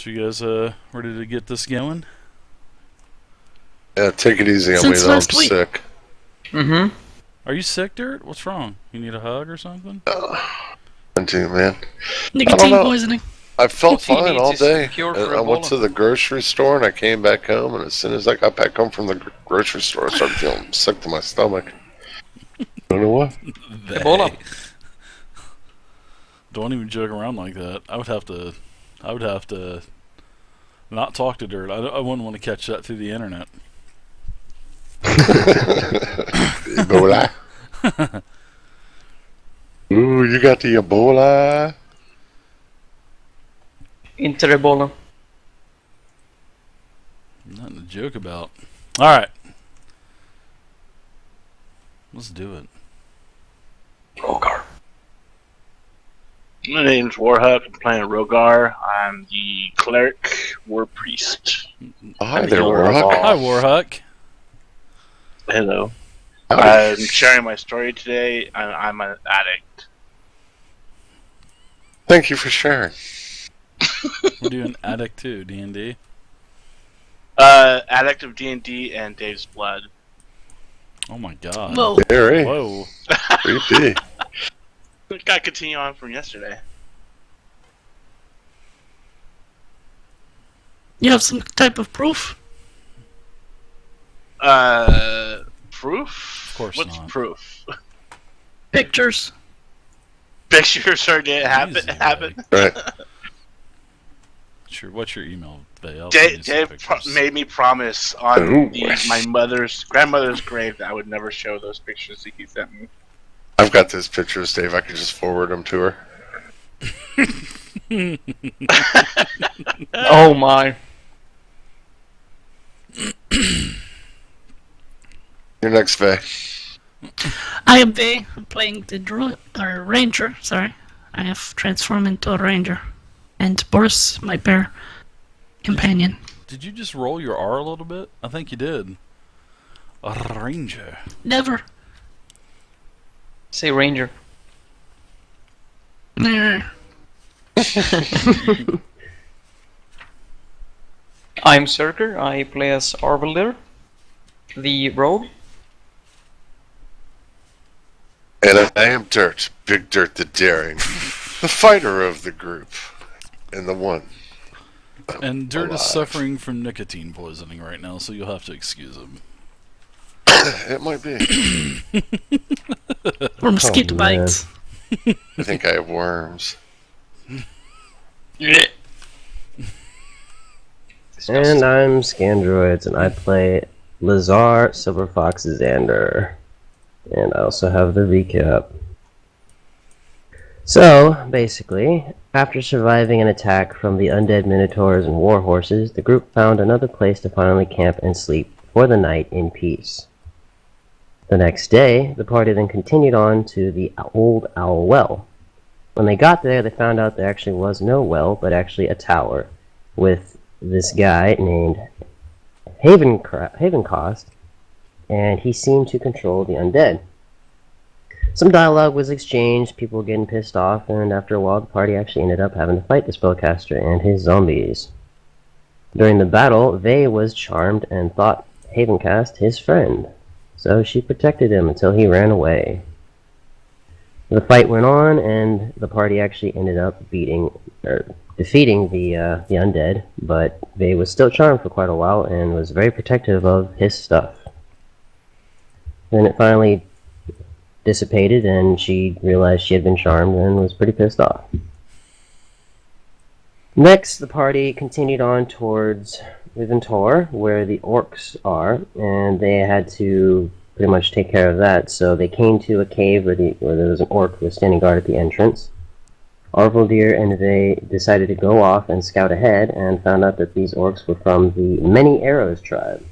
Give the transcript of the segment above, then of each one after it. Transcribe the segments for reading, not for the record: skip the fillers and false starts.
So you guys ready to get this going? Yeah, take it easy on me Since though, I'm last week. sick. Mm-hmm. Are you sick, Dirt? What's wrong? You need a hug or something? I'm too, man. Nicotine know. poisoning. I felt He fine needs all his day. cure for I went Ebola. to the grocery store and I came back home, and as soon as I got back home from the grocery store, I started feeling sick to my stomach. Don't know what? Ebola. Don't even joke around like that. I would have to not talk to Dirt. I wouldn't want to catch that through the internet. Ebola. Ooh, you got the Ebola. Inter-Ebola. Nothing to joke about. Alright. Let's do it. Rogar. My name's Warhut. I'm playing Rogar. I'm the cleric, war priest. Oh, hi I'm the there, healer of all. Warhawk. Hi, Warhawk. Hello. Howdy. I'm sharing my story today. I'm an addict. Thank you for sharing. We're doing Addict 2, D&D. Addict of D&D and Dave's Blood. Oh my god. Whoa. Gary. Whoa. Creepy. Gotta continue on from yesterday. You have some type of proof? Proof? Of course What's not. proof? Pictures? Pictures are did it happen? Easy, Happen? Right. Sure. What's your email, Vale? Dave made me promise on Ooh. my grandmother's grave that I would never show those pictures that he sent me. I've got those pictures, Dave. I can just forward them to her. Oh my. Your next Vay. I am Vay. I'm playing the druid, or ranger, sorry. I have transformed into a ranger. And Boris, my bear companion. Did you just roll your R a little bit? I think you did. A ranger. Never. Say ranger. Nah. I'm Cirker. I play as Arveldir, the rogue. And I am Dirt. Big Dirt the Daring. The fighter of the group. And the one. And Dirt alive. is suffering from nicotine poisoning right now, so you'll have to excuse him. It might be. Or mosquito man. bites. I think I have worms. And I'm Scandroids, and I play Lazar, Silver Fox, Xander. And I also have the recap. So, basically, after surviving an attack from the undead minotaurs and war horses, the group found another place to finally camp and sleep for the night in peace. The next day, the party then continued on to the Old Owl Well. When they got there, they found out there actually was no well, but actually a tower, with this guy named Havencost, and he seemed to control the undead. Some dialogue was exchanged, people were getting pissed off, and after a while the party actually ended up having to fight the spellcaster and his zombies. During the battle, Vay was charmed and thought Havencast his friend, so she protected him until he ran away. The fight went on, and the party actually ended up defeating the undead, but Vay was still charmed for quite a while and was very protective of his stuff. Then it finally dissipated, and she realized she had been charmed and was pretty pissed off. Next, the party continued on towards Wyvern Tor, where the orcs are, and they had to pretty much take care of that. So they came to a cave where there was an orc who was standing guard at the entrance. Arveldir and they decided to go off and scout ahead, and found out that these orcs were from the Many Arrows tribe.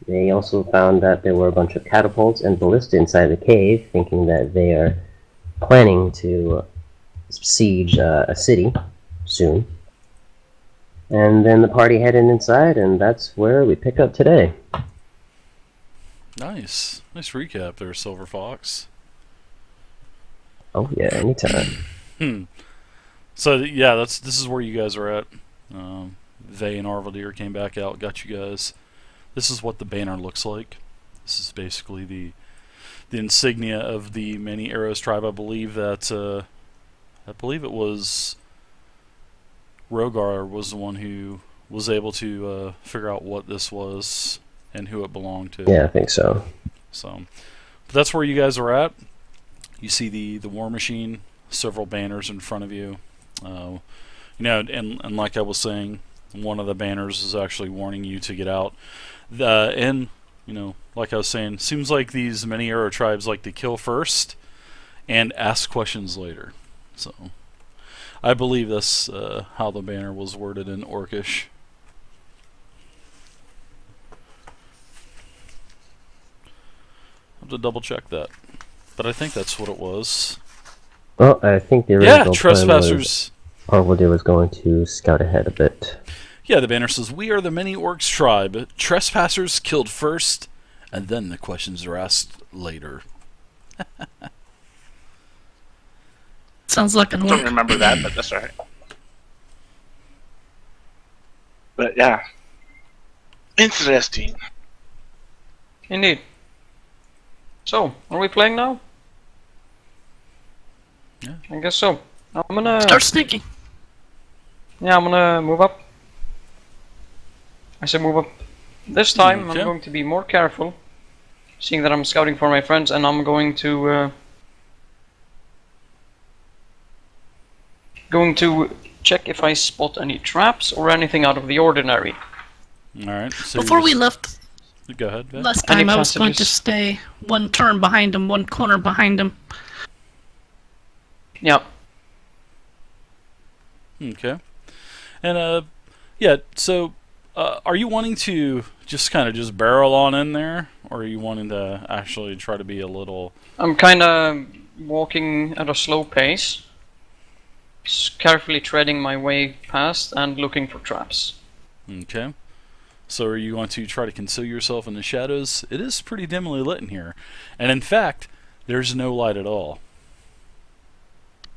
They also found that there were a bunch of catapults and ballista inside the cave, thinking that they are planning to siege a city soon. And then the party headed inside, and that's where we pick up today. Nice. Nice recap there, Silver Fox. Oh yeah, anytime. So yeah, this is where you guys are at. Vey and Arvaldir came back out, got you guys. This is what the banner looks like. This is basically the insignia of the Many Arrows tribe. I believe that it was Rogar was the one who was able to figure out what this was and who it belonged to. Yeah, I think so. So, but that's where you guys are at. You see the war machine, several banners in front of you. And like I was saying, one of the banners is actually warning you to get out. And like I was saying, seems like these Many Arrow tribes like to kill first and ask questions later. So, I believe that's how the banner was worded in Orcish. I have to double check that, but I think that's what it was. Well, I think the original trespassers. Plan was Arvaldir was going to scout ahead a bit. Yeah, the banner says, "We are the Many Orcs tribe. Trespassers killed first, and then the questions are asked later." Sounds like an I don't orc. remember that, but that's alright. But yeah. Interesting. Indeed. So, are we playing now? Yeah. I guess so. I'm gonna... Start sneaking. Yeah, I'm gonna move up. I said move up. This time Okay. I'm going to be more careful, seeing that I'm scouting for my friends, and I'm going to check if I spot any traps or anything out of the ordinary. Alright. So Before we left go ahead, Vey. last Any time, I was going to passages? stay one turn behind him, one corner behind him. Yeah. Okay. And so are you wanting to just kind of just barrel on in there, or are you wanting to actually try to be a little... I'm kinda walking at a slow pace, carefully treading my way past and looking for traps. Okay. So are you going to try to conceal yourself in the shadows? It is pretty dimly lit in here. And in fact, there's no light at all.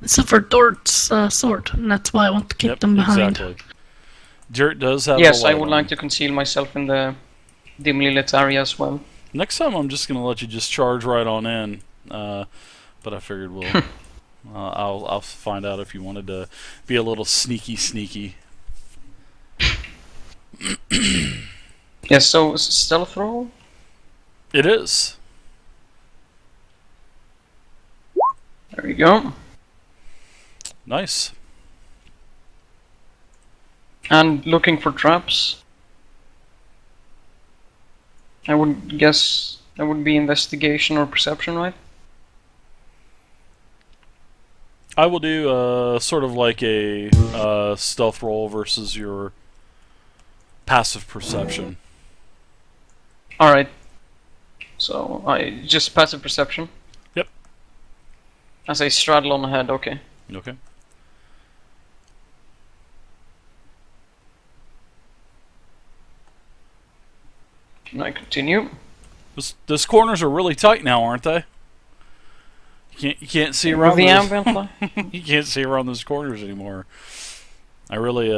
Except for Dort's sword, and that's why I want to keep them behind. Exactly. Dirt does have Yes, a light I would on. like to conceal myself in the dimly lit area as well. Next time I'm just going to let you just charge right on in. But I figured I'll find out if you wanted to be a little sneaky. Yes, so stealth roll? It is. There we go. Nice. And looking for traps. I would guess that would be investigation or perception, right? I will do sort of like a stealth roll versus your passive perception. Alright. So, just passive perception? Yep. As I straddle on ahead, okay. Okay. And I continue. Those corners are really tight now, aren't they? You can't see around the those. ambient light. You can't see around those corners anymore. I really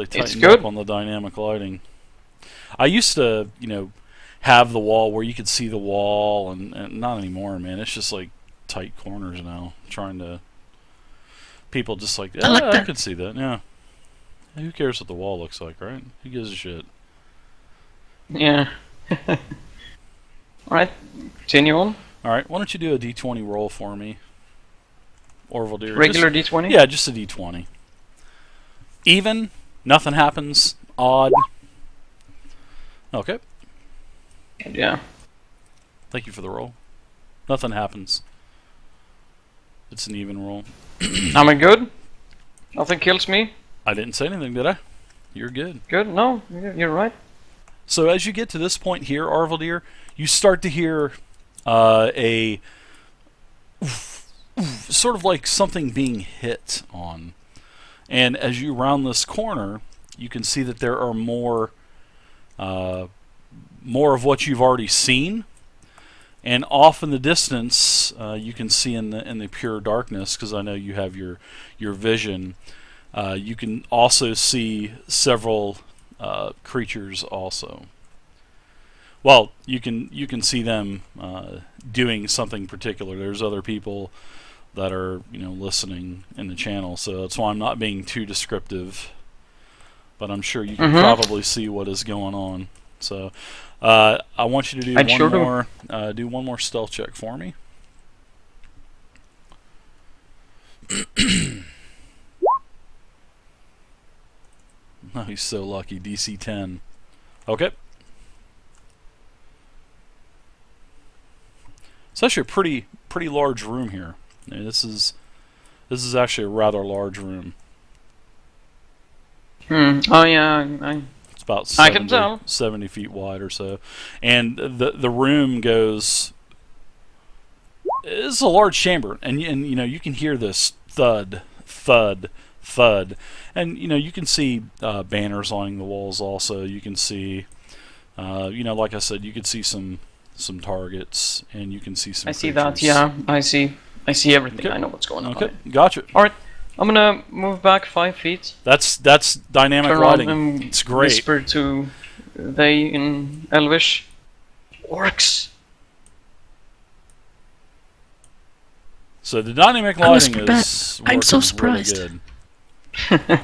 tightened good. up on the dynamic lighting. I used to, have the wall where you could see the wall, and not anymore, man. It's just like tight corners now. People just like, I like I that. could see that, yeah. Who cares what the wall looks like, right? Who gives a shit? Yeah. Alright, continue on. Alright, why don't you do a d20 roll for me? Orvaldir. Regular d20? Yeah, just a d20. Even, nothing happens. Odd. Okay, Yeah. thank you for the roll. Nothing happens. It's an even roll. Am I good? Nothing kills me? I didn't say anything, did I? You're good. Good? No, you're right. So as you get to this point here, Arvaldir, you start to hear a sort of like something being hit on. And as you round this corner, you can see that there are more of what you've already seen. And off in the distance, you can see in the pure darkness, because I know you have your vision, You can also see several creatures also. Well, you can see them doing something particular. There's other people that are listening in the channel, so that's why I'm not being too descriptive. But I'm sure you can probably see what is going on. So I want you to do one more stealth check for me. Oh, he's so lucky. DC 10. Okay. It's actually a pretty large room here. I mean, this is actually a rather large room. Oh yeah, It's about I can tell. 70 feet wide or so, and the room goes. It's a large chamber, and you can hear this thud, thud, thud, and you can see banners lining the walls. Also, you can see, like I said, you can see some targets, and you can see some. I see creatures. that. Yeah, I see everything. Okay. I know what's going on. Okay, gotcha. All right, I'm gonna move back 5 feet. That's dynamic Turn around lighting. and It's great. whisper to they in Elvish. Orcs. So the dynamic I was lighting prepared. is I'm so working surprised. really good.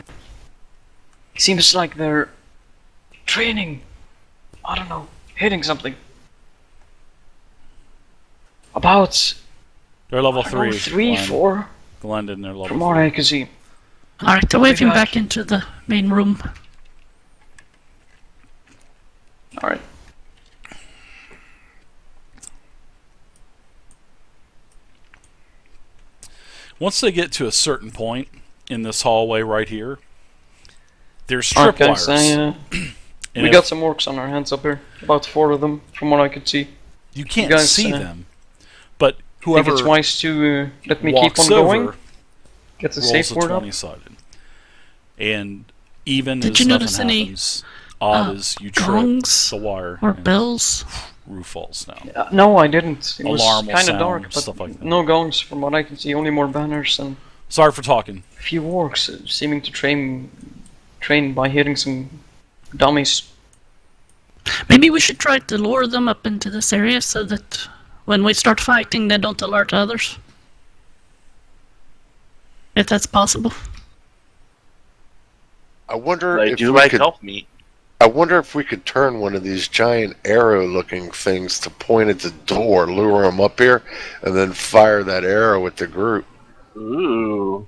Seems like they're training. I don't know, hitting something. About They're level I don't know, 3. 3, 4, Glendon, they're level from 3. what I can see. Alright, I'll wave him Maybe I back into the main room. All right. Once they get to a certain point in this hallway right here, there's Alright, tripwires. guys. And We if got some orcs on our hands up here. About 4 of them, from what I could see. you can't guys, see them, but I think whoever it's wise to let me keep walks on going. over Get the rolls safe a word up. 20-sided. And even Did as you nothing notice any, happens, odd as you trip gongs the wire or and bells? roof falls down. No, I didn't. It was Alarm will kind of sound, dark, but stuff like that. no gongs from what I can see. Only more banners and Sorry for talking. a few orcs seeming to train by hitting some dummies. Maybe we should try to lure them up into this area so that when we start fighting, they don't alert others. If that's possible. I wonder They if do we like could. elf meat. I wonder if we could turn one of these giant arrow-looking things to point at the door, lure them up here, and then fire that arrow at the group. Ooh.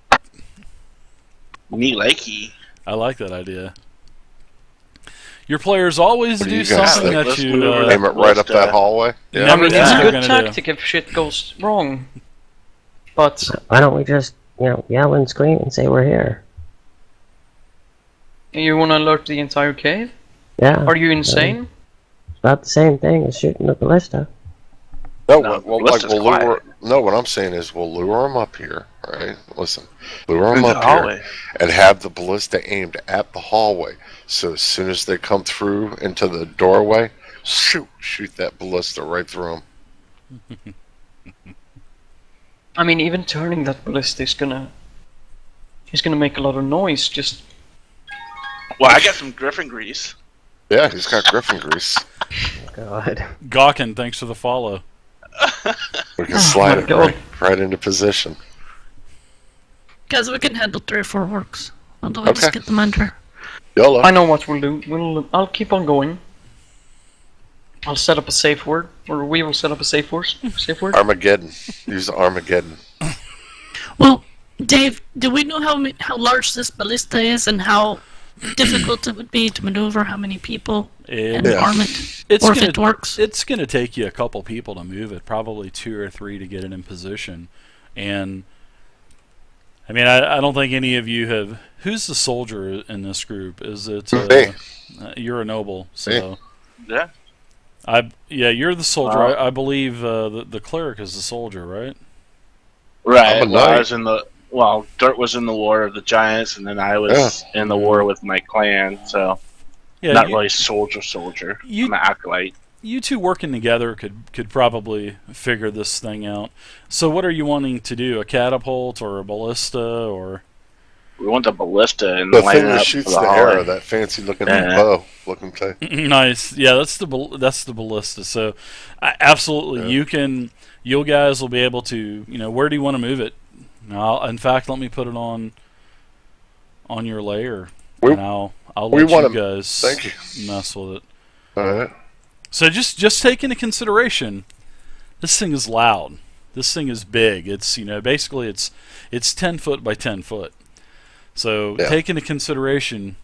Me likey. I like that idea. Your players always What do do you guys something think? that Let's you move over Aim it right up that hallway. Yeah. Never I mean, think it's a they're good gonna do. tactic if shit goes wrong. But Why don't we just, yell and scream and say we're here? you wanna alert the entire cave? Yeah. Are you insane? It's about the same thing as shooting a ballista. No, No, well, let's like just we'll quiet. lure. No, what I'm saying is we'll lure them up here. Right? Listen, lure them In the up here hallway. and have the ballista aimed at the hallway. So as soon as they come through into the doorway, shoot that ballista right through them. I mean, even turning that ballista is gonna make a lot of noise. Just Well, I got some griffin grease. Yeah, he's got griffin grease. God. Gawkin, thanks for the follow. We can slide my it God. right into position. Guys, we can handle 3 or 4 orcs. Otherwise, Okay. get them under. YOLO. I know what we'll do. I'll keep on going. I'll set up a safe word, or we will set up a safe word. Safe word. Armageddon. Use Armageddon. Well, Dave, do we know how large this ballista is and how difficult it would be to maneuver? How many people and Yeah. armament? It's Or if gonna, it works? It's going to take you a couple people to move it, probably 2 or 3 to get it in position. And I mean, I don't think any of you have. Who's the soldier in this group? Is it? Me. You're a noble, so. Yeah. You're the soldier. Wow. I believe the cleric is the soldier, right? Right. I'm a Well, I knight. was in the Dirt was in the War of the Giants, and then I was in the war with my clan. So Yeah, not you, really soldier. you- I'm an acolyte. you two working together could probably figure this thing out. So what are you wanting to do? A catapult or a ballista or? want the ballista and The line thing it that up shoots for the hallway. arrow, that fancy looking Yeah. bow looking thing. Nice. Yeah, that's the ballista. So, absolutely, Yeah. you guys will be able to. Where do you want to move it? Now, in fact, let me put it on your layer, We- and I'll we let you wanna- guys thank you. mess with it. Alright. So just take into consideration, this thing is loud. This thing is big. It's basically it's 10 foot by 10 foot. So Yeah. take into consideration,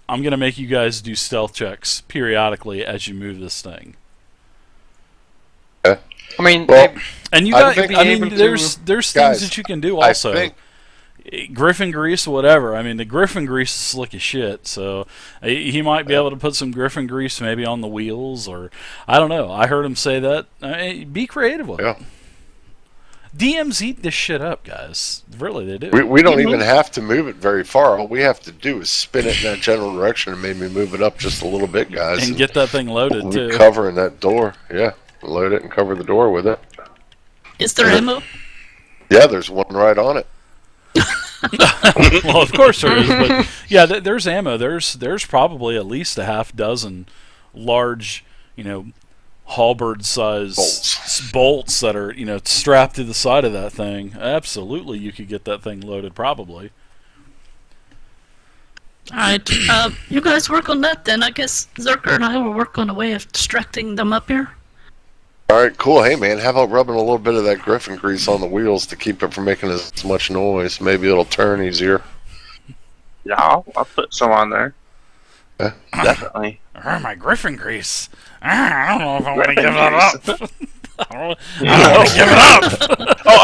I'm gonna make you guys do stealth checks periodically as you move this thing. I mean, Well, And you I got, think- I mean, able to- there's things Guys, that you can do I also. think Griffin grease, whatever. I mean, the griffin grease is slick as shit. So he might be able to put some griffin grease maybe on the wheels, or I don't know. I heard him say that. Be creative with yeah. it. DMs eat this shit up, guys. Really, they do. We don't even have to move it very far. All we have to do is spin it in that general direction and maybe move it up just a little bit, guys. And get that thing loaded we're too. covering that door. Yeah. Load it and cover the door with it. Is there ammo? Yeah, there's one right on it. Well, of course there is, but yeah, there's ammo. There's probably at least a half dozen large, halberd size bolts that are strapped to the side of that thing. Absolutely, you could get that thing loaded probably. Alright, you guys work on that then. I guess Zerker and I will work on a way of distracting them up here. Alright, cool. Hey, man, how about rubbing a little bit of that griffin grease on the wheels to keep it from making as much noise? Maybe it'll turn easier. Yeah, I'll put some on there. Yeah. Definitely. My griffin grease. I don't know if I want to give Griffin that grease. up. I don't want to give it up. Oh,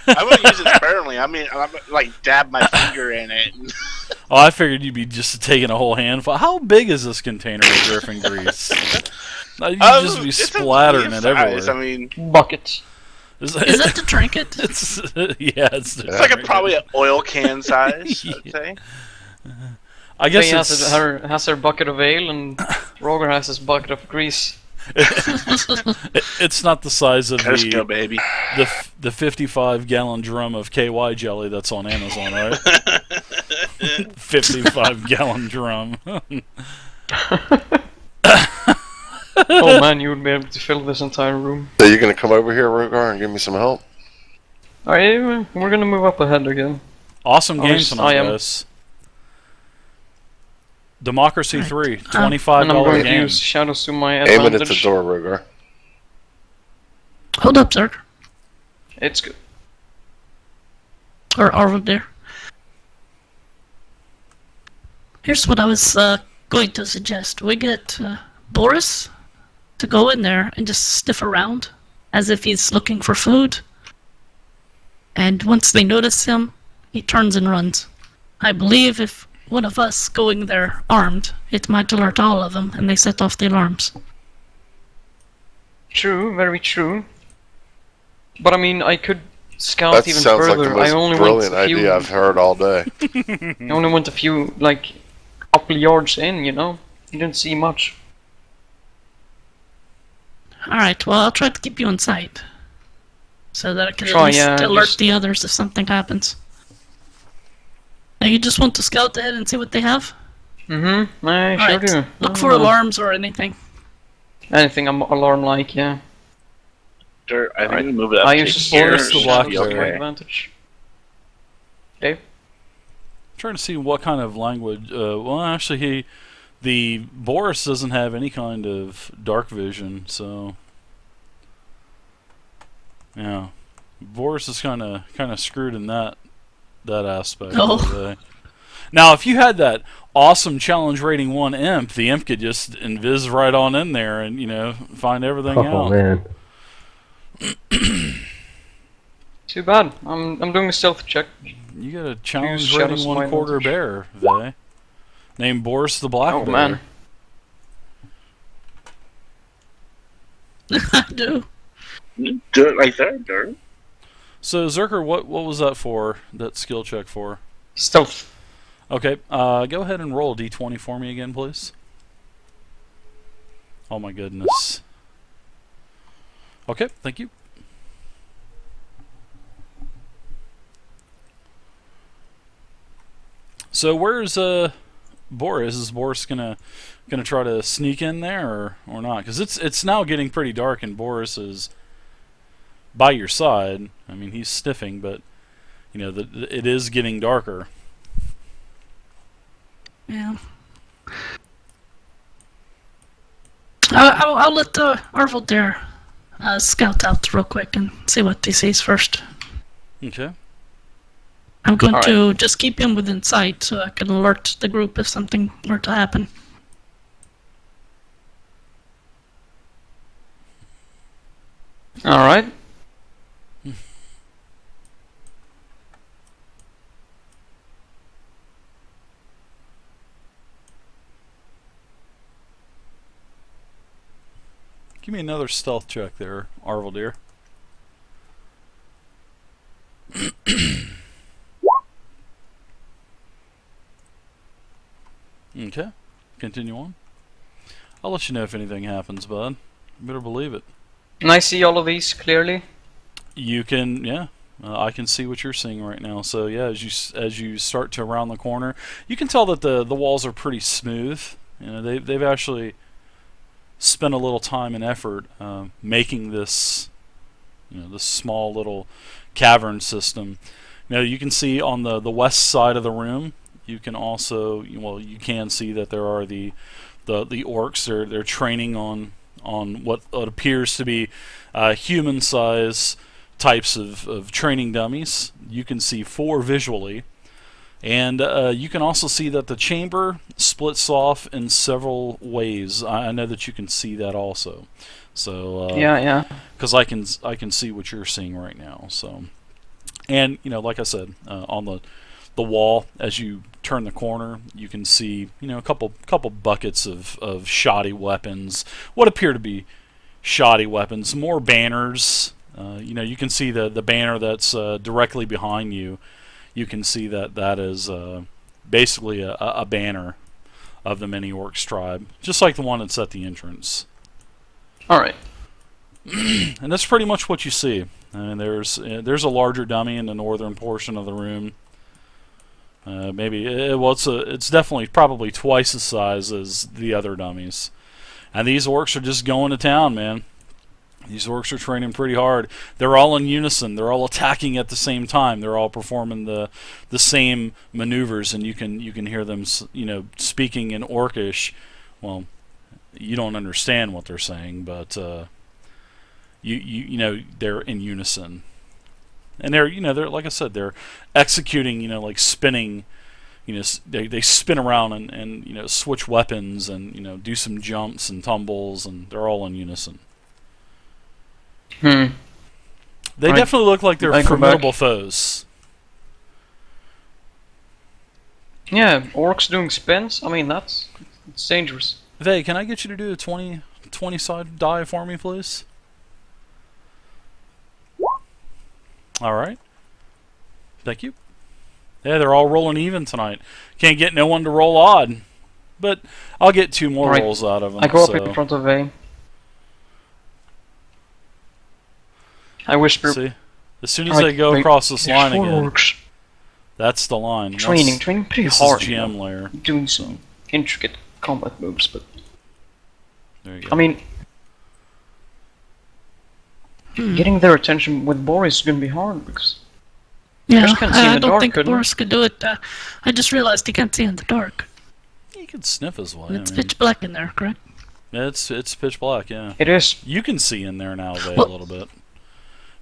I'm gonna use it sparingly. I mean, I'm gonna, like dab my finger in it. Oh, I figured you'd be just taking a whole handful. How big is this container of griffin grease? You'd just be It's a splattering it medium size. everywhere. I mean, bucket. Is that the trinket? It's yeah, it's it's like probably an oil can size. Yeah. I'd say. I guess Faye has, it's, has her bucket of ale, and Roger has his bucket of grease. it's not the size of Let's go, the baby. the 55-gallon drum of KY jelly that's on Amazon, right? 55-gallon drum. Oh man, you would be able to fill this entire room. So you're going to come over here, Rogar, and give me some help? Alright, we're gonna move up ahead again. Awesome game Yes, tonight, I am. guys. Democracy Right. 3, And I'm $25 going to game. use shadows to my Aim it advantage. at the door, Rogar. Hold up, Zerker. It's good. Or over there. Here's what I was going to suggest. We get Boris to go in there and just sniff around as if he's looking for food. And once they notice him, he turns and runs. I believe if one of us going there armed, it might alert all of them and they set off the alarms. True, very true. But I mean, I could scout That even sounds like further. the most I only brilliant went a few. idea I've heard all day. I only went a few, like, couple yards in. You didn't see much. Alright, well, I'll try to keep you in sight. So that I can Try, at least yeah, alert just- the others if something happens. Now you just want to scout ahead and see what they have? Mm-hmm. I sure Alright, do. look for alarms or anything. Anything alarm-like, yeah. Dirt, I think Alright. we move it up I to use here. Force the Should block be shadows to my there. advantage. Dave? Trying to see what kind of language. Well, actually, the Boris doesn't have any kind of dark vision, so yeah, Boris is kind of screwed in that aspect. Oh. of the- Now, if you had that awesome challenge rating 1 imp, the imp could just invis right on in there and find everything Oh out. man. Too bad. I'm doing a stealth check. You got a challenge shadows rating to my 1/4 advantage. bear, they named Boris the Black Oh Bear. man. I do. Do it like that, Dirt. So Zerker, what was that for? That skill check for? Stealth. Okay, go ahead and roll a d20 for me again, please. Oh my goodness. Okay, thank you. So where's Boris? Is Boris gonna try to sneak in there or not? Because it's now getting pretty dark and Boris is by your side. I mean, he's sniffing, but you know it is getting darker. Yeah. I'll let Arvold there scout out real quick and see what he sees first. Okay. I'm going All to just keep him within sight so I can alert the group if something were to happen. Alright. Give me another stealth check there, Arvaldir. Okay, continue on. I'll let you know if anything happens, bud. You better believe it. And I see all of these clearly. You can, yeah. I can see what you're seeing right now. So yeah, as you start to round the corner, you can tell that the walls are pretty smooth. You know, they've actually spent a little time and effort making this, you know, this small little cavern system. Now you can see on the west side of the room. You can also, well, you can see that there are the orcs. They're training on what appears to be human size types of training dummies. You can see 4 visually, and you can also see that the chamber splits off in several ways. I know that you can see that also. So Yeah. because I can see what you're seeing right now. So, and you know, like I said, on the wall as you turn the corner, you can see, you know, a couple buckets of shoddy weapons, what appear to be shoddy weapons, more banners. You know, you can see the banner that's directly behind you. You can see that is basically a banner of the Many Orcs tribe, just like the one that's at the entrance. Alright. And that's pretty much what you see. And there's a larger dummy in the northern portion of the room. It's definitely probably twice the size as the other dummies. And these orcs are just going to town, man. These orcs are training pretty hard. They're all in unison. They're all attacking at the same time. They're all performing the same maneuvers, and you can hear them, you know, speaking in Orcish. Well, you don't understand what they're saying, but you know, they're in unison. And they're like I said, they're executing, you know, like spinning, you know, they spin around and you know, switch weapons and, you know, do some jumps and tumbles, and they're all in unison. They definitely look like they're formidable foes. Yeah, orcs doing spins. I mean, it's dangerous. Vey, can I get you to do a 20 side die for me, please? Alright. Thank you. Yeah, they're all rolling even tonight. Can't get no one to roll odd. But I'll get 2 more rolls out of them. I go up in front of A. I whisper. See? As soon as they go across this line again, orcs. that's the line. Training pretty this hard. Is GM layer. Doing some intricate combat moves, but there you go. I mean, getting their attention with Boris is gonna be hard because Yeah, just can't see in I the don't dark, think couldn't Boris could do it. I just realized he can't see in the dark. You can sniff his way. It's pitch black in there, correct? It's pitch black, yeah. it is. You can see in there now, Vey, Well- a little bit.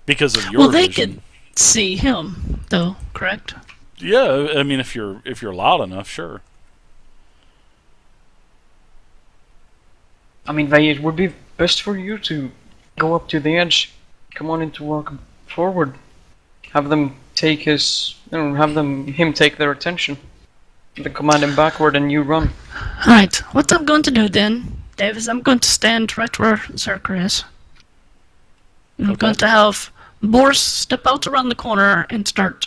Because of your Well, they vision. could see him, though, correct? Yeah, I mean, if you're loud enough, sure. I mean, it would be best for you to go up to the edge. Come on into walk forward. Have them take him take their attention. Then command him backward and you run. Alright, what I'm going to do then, Dave, is I'm going to stand right where Zerker is. I'm going to have Boris step out around the corner and start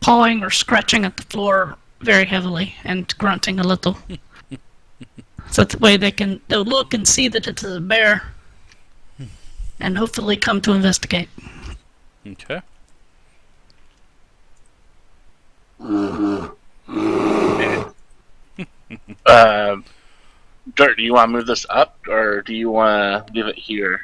pawing or scratching at the floor very heavily and grunting a little. So that way they'll look and see that it's a bear and hopefully come to investigate. Okay. Dirt, do you want to move this up, or do you want to leave it here?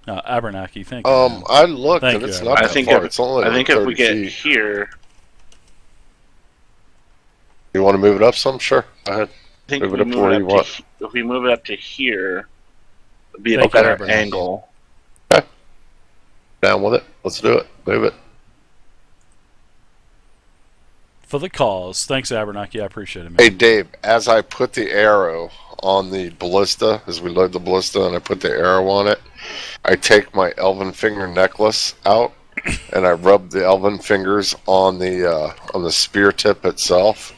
Abernathy, thank you. man. I looked Thank and you, it's Abernathy. not I that think far. if It's only I like think 30 if we get feet. here, You want to move it up some? Sure. Go ahead. I think Move we it up to move where it you up want. to if we move it up to here, it'd be a Thank you, better Abernathy. angle. Down with it. Let's do it. Move it. For the cause. Thanks, Abernathy. I appreciate it, man. Hey, Dave, as I put the arrow on the ballista, as we load the ballista and I put the arrow on it, I take my elven finger necklace out and I rub the elven fingers on the spear tip itself,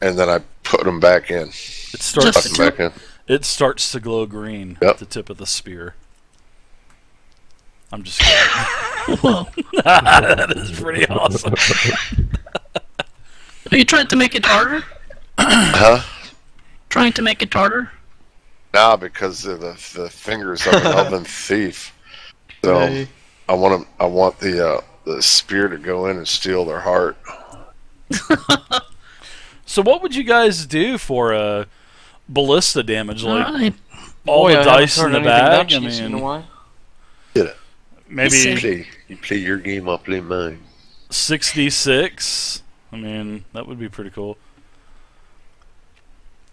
and then I put them back in. It starts. Put them back in. It starts to glow green Yep. at the tip of the spear. I'm just kidding. Whoa. That is pretty awesome. Are you trying to make it harder? Huh? Trying to make it harder? Nah, because of the fingers of an elven thief. So I want the spear to go in and steal their heart. So what would you guys do for ballista damage? Like Alright. all Boy, the I dice haven't in heard the anything that bag? I cheesy in a mean, while. maybe You play your game, I'll play mine. 6d6. I mean, that would be pretty cool.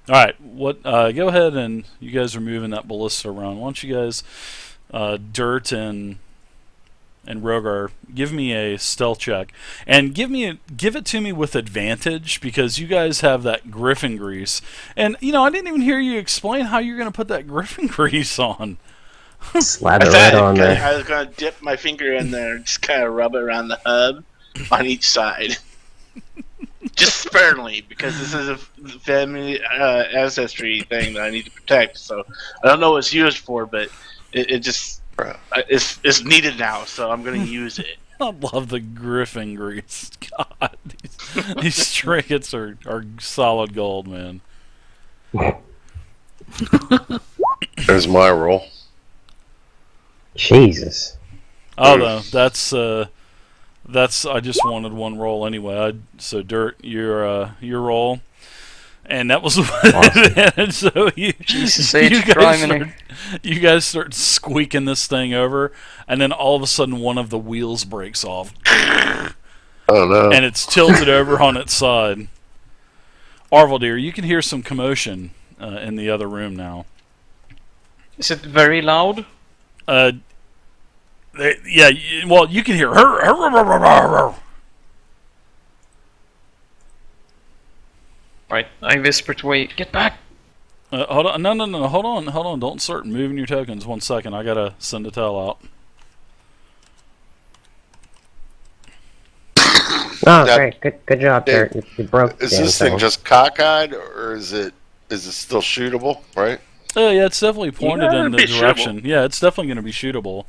All right, what? Go ahead and you guys are moving that ballista around. Why don't you guys, Dirt and Rogar, give me a stealth check, and give it to me with advantage because you guys have that griffin grease, and I didn't even hear you explain how you're going to put that griffin grease on. Slather right on there. I was gonna dip my finger in there and just kind of rub it around the hub on each side. Just sparingly, because this is a family ancestry thing that I need to protect. So I don't know what it's used for, but it just it's needed now. So I'm gonna use it. I love the griffin grease. God, these trinkets are solid gold, man. There's my roll. Jesus. Oh no, that's I just wanted one roll anyway. So Dirt, your roll, and that was and so Jesus you H. Criminy. you guys start squeaking this thing over, and then all of a sudden one of the wheels breaks off, Oh no. and it's tilted over on its side. Arvaldir, you can hear some commotion in the other room now. Is it very loud? Yeah, well, you can hear her. Right, I whispered away, get back! Hold on, no, hold on. Don't start moving your tokens. 1 second, I gotta send a tell out. Oh, Now, great. Good job, Dave, Dirt. You broke the Is damn this thing thing. just cockeyed, or is it still shootable? Right? Yeah, it's definitely pointed Yeah, in the it'd be direction. Yeah, it's definitely going to be shootable.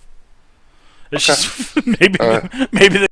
It's Okay. just maybe Alright. maybe